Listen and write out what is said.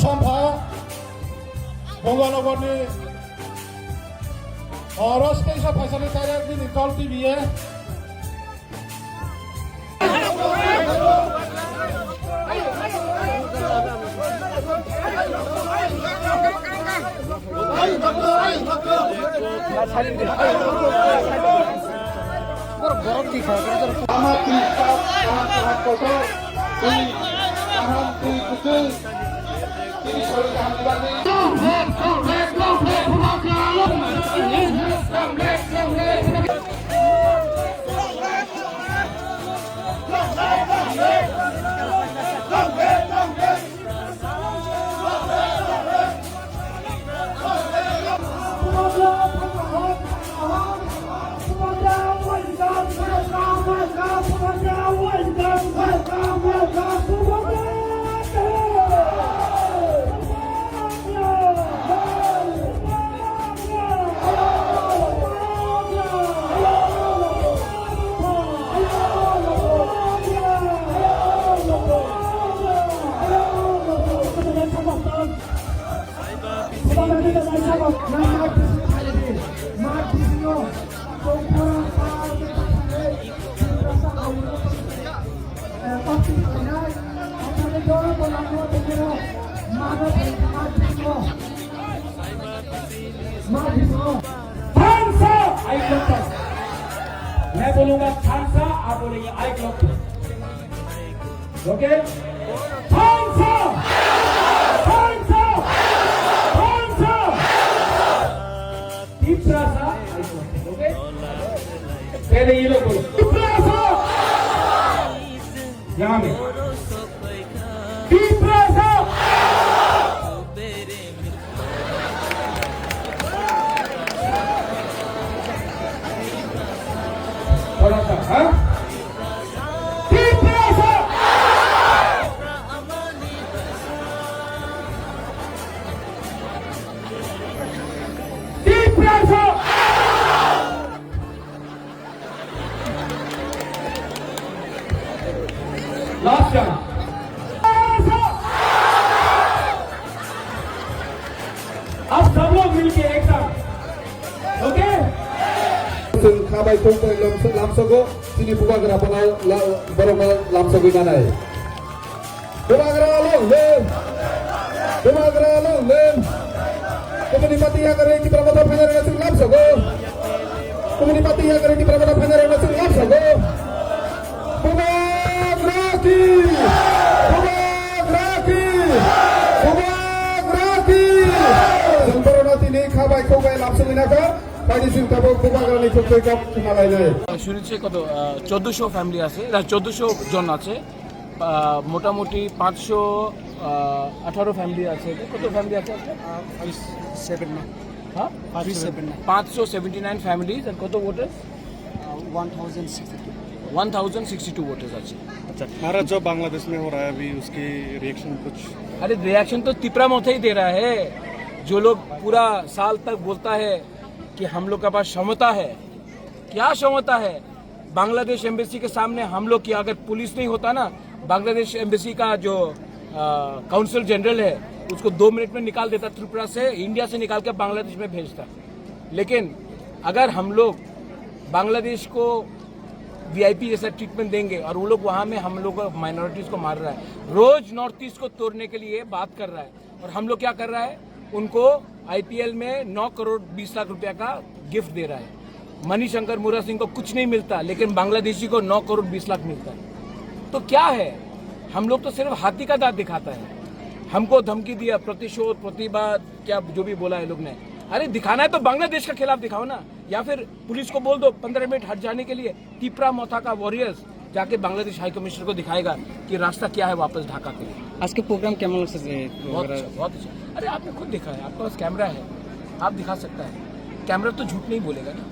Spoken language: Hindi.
साम्फा बंगानगरनि रसकैसा फैसालिटारिया दिनै कल टिभिए मैं बोलूंगा थानसा, आप बोलेंगे आई क्लॉक। ओके, थानसा, थानसा, थानसा, तीसरा सा आई क्लॉक। ओके, पहले ये लोग बोलो तीसरा सा, यहाँ में तीसरा सा, थोड़ा सा, हाँ तीसरा सा, तीसरा सा, लास्ट टाइम अब सब लोग मिलके एक साथ। ओके, खाबाय थोंबाय लामसगो सिनि बुगाग्रा बरंगा लामसगो नानाय बुगाग्रा लों बुगाग्रा लों कमनि पाती या करे कि प्रबंध फाइनल में लामसगो कमनि पाती या करे कि प्रबंध फाइनल में लामसगो बुगाग्रा की संपरनाति ने खाबाय थोंबाय लामसगो नाका শুরু কত 1400 ফ্যামিলি আছে, 1400 জন আছে, মোটামুটি 518 ফ্যামিলি আছে। কত ফ্যামিলি আছে? 579 ফ্যামিলিজ। আর কত ভোটার্স? 1062 वोटर्स আছে। अच्छा, हमारा जो बांग्लादेश में हो रहा है अभी उसकी रिएक्शन कुछ? अरे रिएक्शन तो तिपरा मोथा ही दे रहा है। जो लोग पूरा साल तक बोलता है कि हम लोग के पास क्षमता है, क्या क्षमता है? बांग्लादेश एम्बेसी के सामने हम लोग की अगर पुलिस नहीं होता ना, बांग्लादेश एम्बेसी का जो काउंसिल जनरल है उसको 2 मिनट में निकाल देता, त्रिपुरा से, इंडिया से निकाल के बांग्लादेश में भेजता। लेकिन अगर हम लोग बांग्लादेश को वीआईपी जैसा ट्रीटमेंट देंगे और वो लोग वहाँ में हम लोग माइनॉरिटीज को मार रहा है, रोज नॉर्थ ईस्ट को तोड़ने के लिए बात कर रहा है। और हम लोग क्या कर रहा है? उनको आईपीएल में 9 करोड़ 20 लाख रुपया का गिफ्ट दे रहा है। मणिशंकर मुरा सिंह को कुछ नहीं मिलता, लेकिन बांग्लादेशी को 9 करोड़ 20 लाख मिलता है। तो क्या है? हम लोग तो सिर्फ हाथी का दांत दिखाता है। हमको धमकी दिया, प्रतिशोध, प्रतिवाद, क्या जो भी बोला है लोग ने। अरे दिखाना है तो बांग्लादेश के खिलाफ दिखाओ ना, या फिर पुलिस को बोल दो 15 मिनट हट जाने के लिए। तिपरा मोथा का वॉरियर्स जाके बांग्लादेश हाई कमिश्नर को दिखाएगा कि रास्ता क्या है वापस ढाका के लिए। आज के प्रोग्राम केमन लगছে? बहुत अच्छा। अरे आपने खुद देखा है, आपके पास कैमरा है, आप दिखा सकता है। कैमरा तो झूठ नहीं बोलेगा ना।